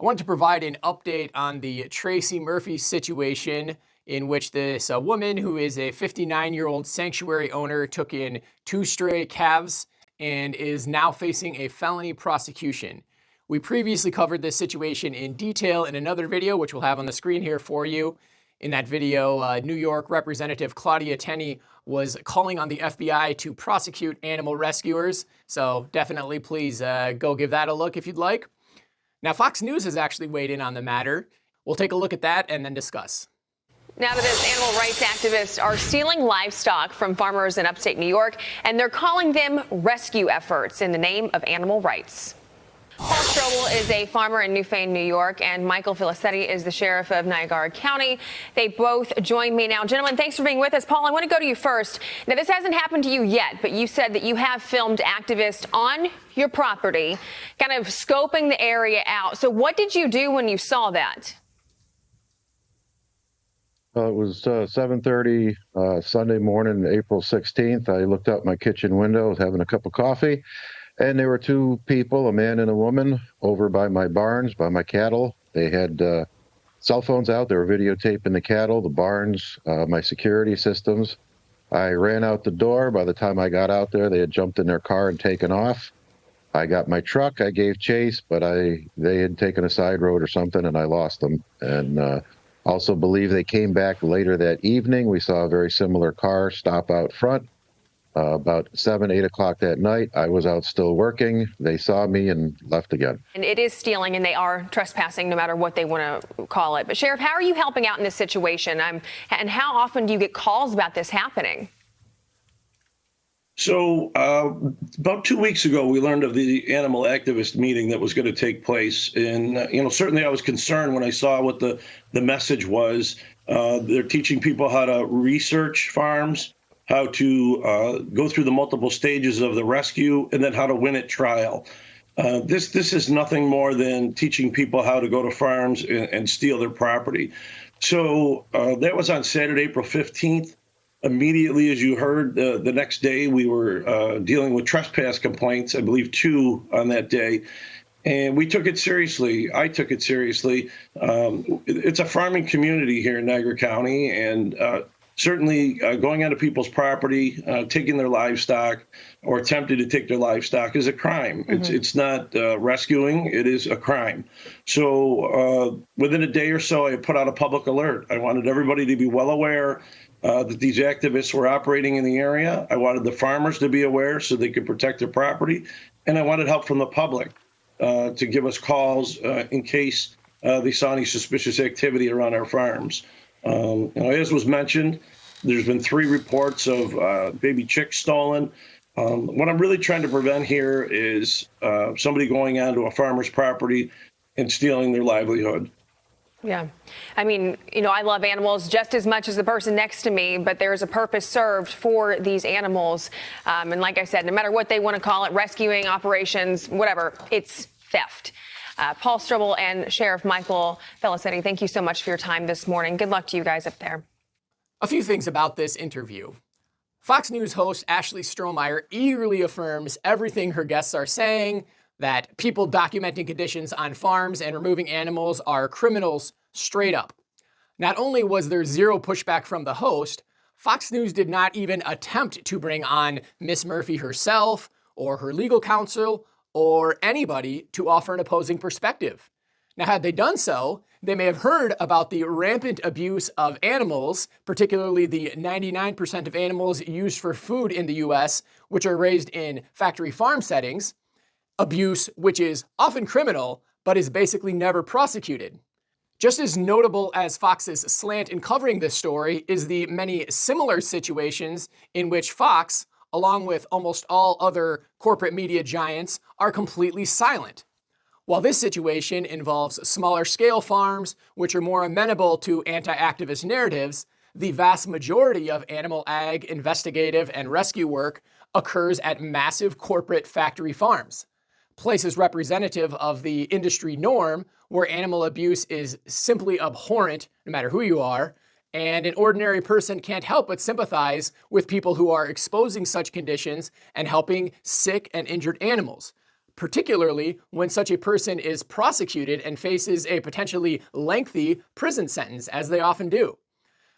I want to provide an update on the Tracy Murphy situation in which this woman who is a 59-year-old sanctuary owner took in 2 stray calves and is now facing a felony prosecution. We previously covered this situation in detail in another video, which we'll have on the screen here for you. In that video, New York Representative Claudia Tenney was calling on the FBI to prosecute animal rescuers. So definitely please go give that a look if you'd like. Now, Fox News has actually weighed in on the matter. We'll take a look at that and then discuss. Now that as animal rights activists are stealing livestock from farmers in upstate New York, and they're calling them rescue efforts in the name of animal rights. Paul Strobel is a farmer in Newfane, New York, and Michael Felicetti is the sheriff of Niagara County. They both join me now. Gentlemen, thanks for being with us. Paul, I want to go to you first. Now, this hasn't happened to you yet, but you said that you have filmed activists on your property, kind of scoping the area out. So what did you do when you saw that? It was 7:30 Sunday morning, April 16th. I looked out my kitchen window, was having a cup of coffee, and there were 2 people, a man and a woman, over by my barns, by my cattle. They had cell phones out. They were videotaping the cattle, the barns, my security systems. I ran out the door. By the time I got out there, they had jumped in their car and taken off. I got my truck. I gave chase, but they had taken a side road or something, and I lost them. And also believe they came back later that evening. We saw a very similar car stop out front about 7, 8 o'clock that night. I was out still working. They saw me and left again. And it is stealing, and they are trespassing no matter what they want to call it. But Sheriff, how are you helping out in this situation? And how often do you get calls about this happening? So about 2 weeks ago, we learned of the animal activist meeting that was going to take place. And, certainly I was concerned when I saw what the message was. They're teaching people how to research farms, how to go through the multiple stages of the rescue, and then how to win at trial. This is nothing more than teaching people how to go to farms and steal their property. So that was on Saturday, April 15th. Immediately, as you heard, the next day we were dealing with trespass complaints, I believe 2 on that day. And we took it seriously. I took it seriously. It's a farming community here in Niagara County, and certainly going onto people's property, taking their livestock, or attempting to take their livestock is a crime. Mm-hmm. It's not rescuing, it is a crime. So within a day or so, I put out a public alert. I wanted everybody to be well aware that these activists were operating in the area. I wanted the farmers to be aware so they could protect their property. And I wanted help from the public to give us calls in case they saw any suspicious activity around our farms. As was mentioned, there's been 3 reports of baby chicks stolen. What I'm really trying to prevent here is somebody going onto a farmer's property and stealing their livelihood. Yeah. I mean, I love animals just as much as the person next to me, but there's a purpose served for these animals. And like I said, no matter what they want to call it, rescuing operations, whatever, it's theft. Paul Strobel and Sheriff Michael Felicetti, thank you so much for your time this morning. Good luck to you guys up there. A few things about this interview. Fox News host Ashley Strohmeyer eagerly affirms everything her guests are saying, that people documenting conditions on farms and removing animals are criminals straight up. Not only was there 0 pushback from the host, Fox News did not even attempt to bring on Miss Murphy herself or her legal counsel or anybody to offer an opposing perspective. Now, had they done so, they may have heard about the rampant abuse of animals, particularly the 99% of animals used for food in the U.S., which are raised in factory farm settings, abuse which is often criminal, but is basically never prosecuted. Just as notable as Fox's slant in covering this story is the many similar situations in which Fox, along with almost all other corporate media giants, are completely silent. While this situation involves smaller scale farms, which are more amenable to anti-activist narratives, the vast majority of animal ag, investigative, and rescue work occurs at massive corporate factory farms. Places representative of the industry norm where animal abuse is simply abhorrent, no matter who you are, and an ordinary person can't help but sympathize with people who are exposing such conditions and helping sick and injured animals. particularly when such a person is prosecuted and faces a potentially lengthy prison sentence, as they often do.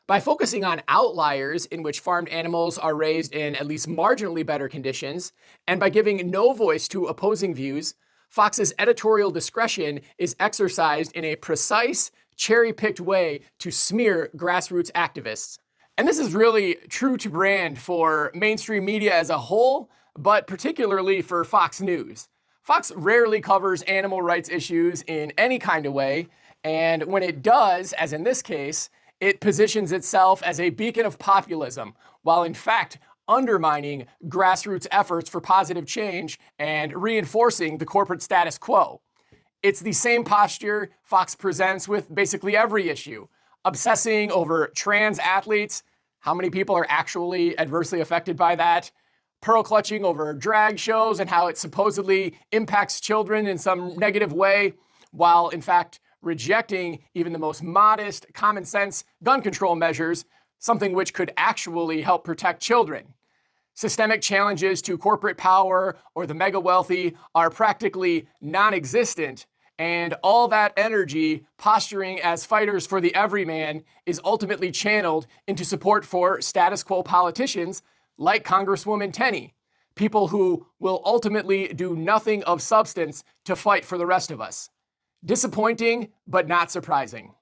By focusing on outliers in which farmed animals are raised in at least marginally better conditions, and by giving no voice to opposing views, Fox's editorial discretion is exercised in a precise, cherry-picked way to smear grassroots activists. And this is really true to brand for mainstream media as a whole, but particularly for Fox News. Fox rarely covers animal rights issues in any kind of way, and when it does, as in this case, it positions itself as a beacon of populism, while in fact undermining grassroots efforts for positive change and reinforcing the corporate status quo. It's the same posture Fox presents with basically every issue, obsessing over trans athletes, how many people are actually adversely affected by that, pearl clutching over drag shows and how it supposedly impacts children in some negative way, while in fact rejecting even the most modest, common sense gun control measures, something which could actually help protect children. Systemic challenges to corporate power or the mega wealthy are practically non-existent, and all that energy posturing as fighters for the everyman is ultimately channeled into support for status quo politicians like Congresswoman Tenney, people who will ultimately do nothing of substance to fight for the rest of us. Disappointing, but not surprising.